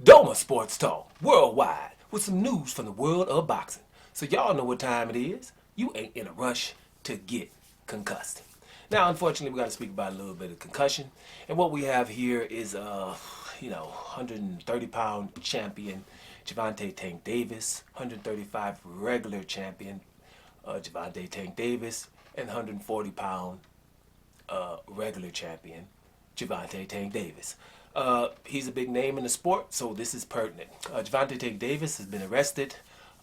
Doma Sports Talk worldwide with some news from the world of boxing. So y'all know what time it is. You ain't in a rush to get concussed. Now, unfortunately, we got to speak about a little bit of concussion. And what we have here is, 130-pound champion Gervonta Tank Davis, 135 regular champion Gervonta Tank Davis, and 140-pound regular champion Gervonta Tank Davis. He's a big name in the sport, so this is pertinent. Gervonta Tank Davis has been arrested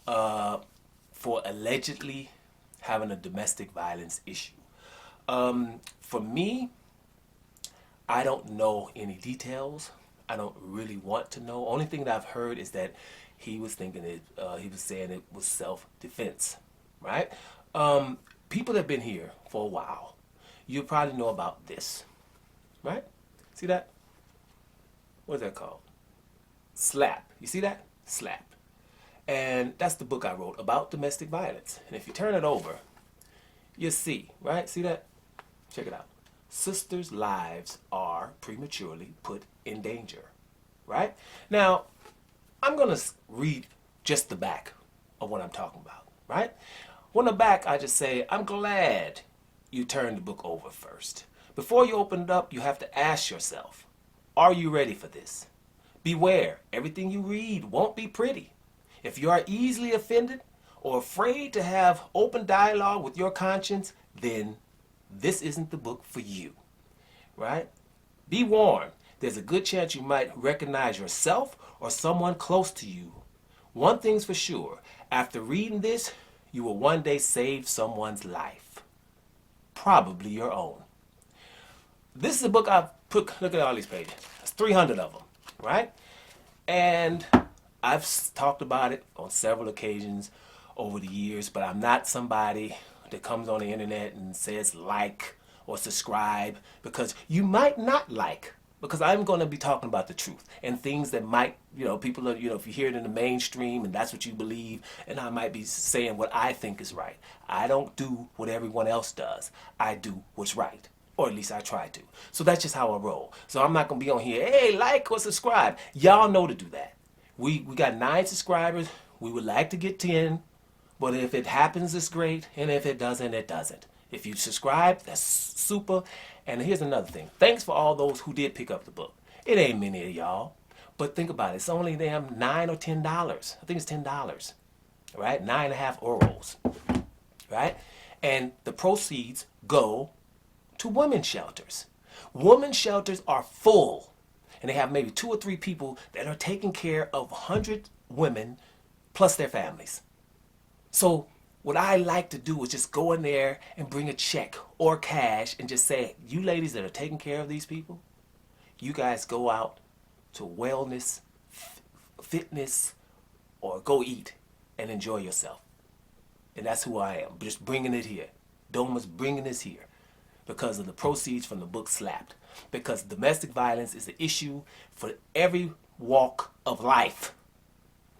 for allegedly having a domestic violence issue. For me, I don't know any details. I don't really want to know. Only thing that I've heard is that he was thinking he was saying it was self-defense, right? People that have been here for a while, you probably know about this, right? See that? What is that called? Slap. You see that? Slap. And that's the book I wrote about domestic violence. And if you turn it over, you see, right? See that? Check it out. Sisters' lives are prematurely put in danger, right? Now, I'm going to read just the back of what I'm talking about, right? On the back, I just say, I'm glad you turned the book over first. Before you open it up, you have to ask yourself, are you ready for this? Beware, everything you read won't be pretty. If you are easily offended or afraid to have open dialogue with your conscience, then this isn't the book for you, right? Be warned, there's a good chance you might recognize yourself or someone close to you. One thing's for sure, after reading this, you will one day save someone's life, probably your own. This is a book I've put, look at all these pages, there's 300 of them, right? And I've talked about it on several occasions over the years, but I'm not somebody that comes on the internet and says like or subscribe, because you might not like, because I'm going to be talking about the truth and things that might, people are, if you hear it in the mainstream and that's what you believe, and I might be saying what I think is right. I don't do what everyone else does. I do what's right. Or at least I try to. So that's just how I roll. So I'm not going to be on here, hey, like or subscribe. Y'all know to do that. We got 9 subscribers. We would like to get 10. But if it happens, it's great. And if it doesn't, it doesn't. If you subscribe, that's super. And here's another thing. Thanks for all those who did pick up the book. It ain't many of y'all. But think about it. It's only damn $9 or $10. I think it's $10. Right? 9.5 euros. Right? And the proceeds go to women's shelters. Women's shelters are full. And they have maybe 2 or 3 people that are taking care of 100 women plus their families. So what I like to do is just go in there and bring a check or cash and just say, you ladies that are taking care of these people, you guys go out to wellness, fitness, or go eat and enjoy yourself. And that's who I am, just bringing it here. Doma's bringing this here because of the proceeds from the book Slapped. Because domestic violence is an issue for every walk of life.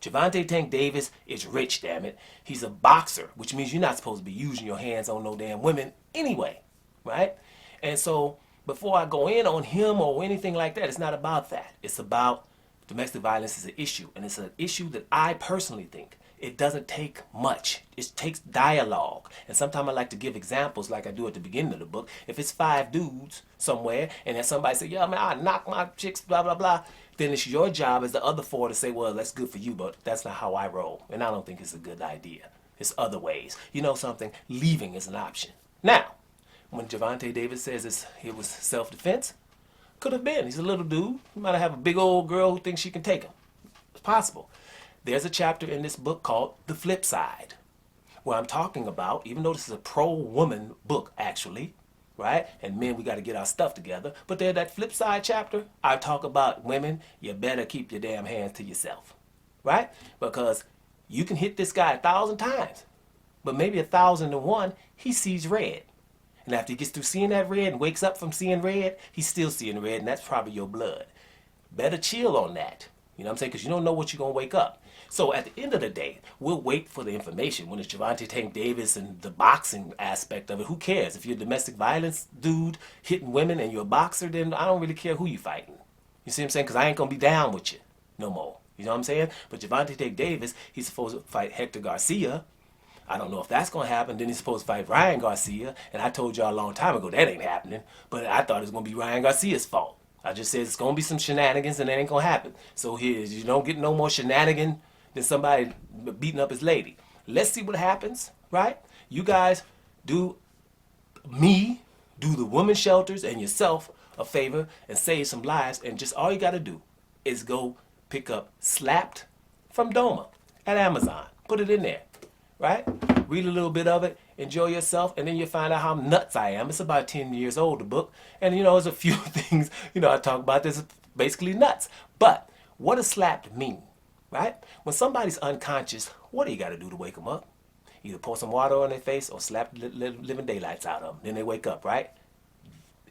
Gervonta Tank Davis is rich, damn it. He's a boxer, which means you're not supposed to be using your hands on no damn women anyway, right? And so before I go in on him or anything like that, it's not about that. It's about domestic violence is an issue, and it's an issue that I personally think it doesn't take much. It takes dialogue. And sometimes I like to give examples like I do at the beginning of the book. If it's 5 dudes somewhere and then somebody say, yeah, man, I knock my chicks, blah, blah, blah, then it's your job as the other 4 to say, well, that's good for you, but that's not how I roll. And I don't think it's a good idea. It's other ways. You know something? Leaving is an option. Now, when Gervonta Davis says it was self-defense, could have been. He's a little dude. He might have a big old girl who thinks she can take him. It's possible. There's a chapter in this book called The Flip Side, where I'm talking about, even though this is a pro-woman book, actually, right? And men, we got to get our stuff together. But there's that flip side chapter. I talk about women, you better keep your damn hands to yourself, right? Because you can hit this guy 1,000 times, but maybe 1,001, he sees red. And after he gets through seeing that red and wakes up from seeing red, he's still seeing red, and that's probably your blood. Better chill on that. You know what I'm saying? Because you don't know what you're going to wake up. So at the end of the day, we'll wait for the information. When it's Gervonta Tank Davis and the boxing aspect of it, who cares? If you're a domestic violence dude hitting women and you're a boxer, then I don't really care who you fighting. You see what I'm saying? Because I ain't going to be down with you. no more. You know what I'm saying? But Gervonta Tank Davis, he's supposed to fight Hector Garcia. I don't know if that's going to happen. Then he's supposed to fight Ryan Garcia. And I told y'all a long time ago that ain't happening. But I thought it was going to be Ryan Garcia's fault. I just said it's going to be some shenanigans and it ain't going to happen. So here's, you don't get no more shenanigan than somebody beating up his lady. Let's see what happens, right? You guys do me, do the women's shelters and yourself a favor and save some lives. And just all you got to do is go pick up Slapped from Doma at Amazon. Put it in there, right? Read a little bit of it, enjoy yourself, and then you find out how nuts I am. It's about 10 years old, the book. And, you know, there's a few things, you know, I talk about this, basically nuts. But what does slapped mean, right? When somebody's unconscious, what do you got to do to wake them up? Either pour some water on their face or slap the living daylights out of them. Then they wake up, right?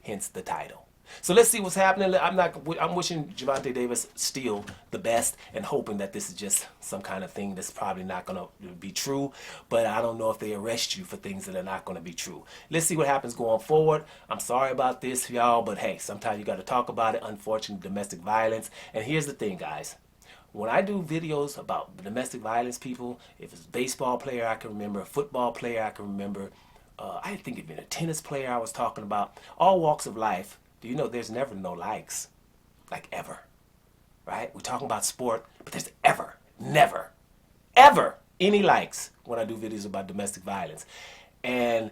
Hence the title. So let's see what's happening. I'm wishing Gervonta Davis still the best and hoping that this is just some kind of thing that's probably not going to be true. But I don't know if they arrest you for things that are not going to be true. Let's see what happens going forward. I'm sorry about this, y'all, but hey, sometimes you got to talk about it. Unfortunately, domestic violence. And here's the thing, guys. When I do videos about domestic violence people, if it's a baseball player, I can remember, a football player, I can remember, I think even a tennis player I was talking about, all walks of life. Do you know there's never no likes? Like ever, right? We're talking about sport, but there's never, ever any likes when I do videos about domestic violence. And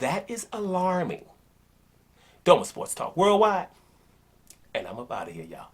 that is alarming. Doma Sports Talk Worldwide. And I'm up out of here, y'all.